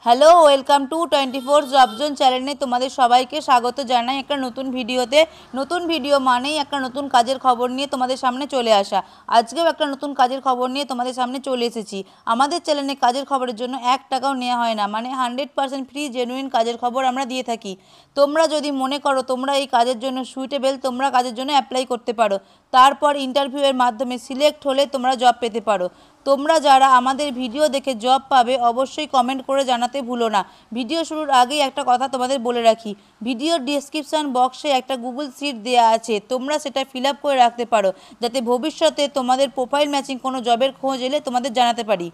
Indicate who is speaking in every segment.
Speaker 1: Hello, welcome to 24 job zone চ্যানেলে তোমাদের সবাইকে স্বাগত জানাই একটা নতুন ভিডিওতে। নতুন ভিডিও মানেই একটা নতুন কাজের খবর নিয়ে তোমাদের সামনে চলে আসা। আজকেও একটা নতুন কাজের খবর নিয়ে তোমাদের সামনে চলে এসেছি। আমাদের চ্যানেলে কাজের খবরের জন্য 1 টাকাও নেওয়া হয় না, মানে 100% ফ্রি জেনুইন কাজের খবর আমরা দিয়ে থাকি। তোমরা যদি মনে করো তোমরা এই কাজের জন্য সুইটেবল, তোমরা কাজের জন্য অ্যাপ্লাই করতে পারো। তারপর ইন্টারভিউয়ের মাধ্যমে সিলেক্ট হলে তোমরা জব পেতে পারো। তোমরা যারা আমাদের ভিডিও দেখে জব পাবে অবশ্যই কমেন্ট করে জানাতে ভুলো না। ভিডিও শুরুর আগেই একটা কথা তোমাদের বলে রাখি, ভিডিওর ডেসক্রিপশন বক্সে একটা গুগল শিট দেওয়া আছে, তোমরা সেটা ফিল আপ করে রাখতে পারো যাতে ভবিষ্যতে তোমাদের প্রোফাইল ম্যাচিং কোনো জবের খোঁজ এলে তোমাদের জানাতে পারি।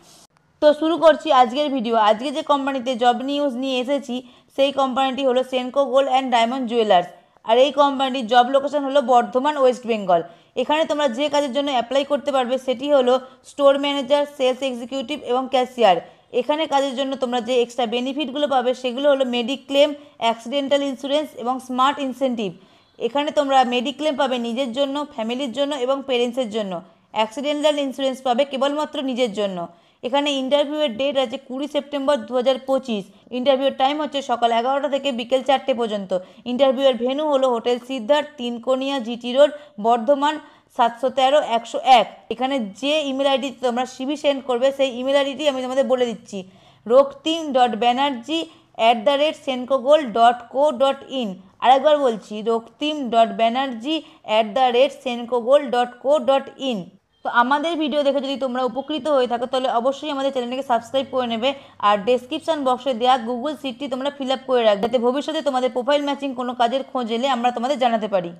Speaker 1: তো শুরু করছি আজকের ভিডিও। আজকে যে কোম্পানিতে জব নিউজ নিয়ে এসেছি সেই কোম্পানিটি হলো Senco gold and diamond jewellers. আর এই কোম্পানিটির জব লোকেশন হলো বর্ধমান, ওয়েস্ট বেঙ্গল। এখানে তোমরা যে কাজের জন্য অ্যাপ্লাই করতে পারবে সেটি হলো স্টোর ম্যানেজার, সেলস এক্সিকিউটিভ এবং ক্যাশিয়ার। এখানে কাজের জন্য তোমরা যে এক্সট্রা বেনিফিটগুলো পাবে সেগুলো হলো মেডিক্লেম, অ্যাক্সিডেন্টাল ইন্স্যুরেন্স এবং স্মার্ট ইনসেন্টিভ। এখানে তোমরা মেডিক্লেম পাবে নিজের জন্য, ফ্যামিলির জন্য এবং পেরেন্টসের জন্য। অ্যাক্সিডেন্টাল ইন্স্যুরেন্স পাবে কেবলমাত্র নিজের জন্য। এখানে ইন্টারভিউয়ের ডেট আছে 20 সেপ্টেম্বর 2025। ইন্টারভিউর টাইম হচ্ছে সকাল 11টা থেকে বিকেল 4টে পর্যন্ত। ইন্টারভিউয়ের ভেন্যু হলো hotel Siddhartha, Tinkonia, GT road, Bardhaman 713-101। এখানে যে ইমেল আইডি তোমরা সিভি সেন্ড করবে সেই ইমেল আইডিটি আমি তোমাদের বলে দিচ্ছি, roktim.banerjee@sencogold.co.in। আরেকবার বলছি, roktim.banerjee@sencogold.co.in। তো আমাদের ভিডিও দেখে যদি তোমরা উপকৃত হয়ে থাকো তাহলে অবশ্যই আমাদের চ্যানেলটিকে সাবস্ক্রাইব করে নেবে আর ডেসক্রিপশন বক্সে দেওয়া গুগল শিটটি তোমরা ফিল আপ করে রাখবে যাতে ভবিষ্যতে তোমাদের প্রোফাইল ম্যাচিং কোনো কাজের খোঁজ এলে আমরা তোমাদের জানাতে পারি।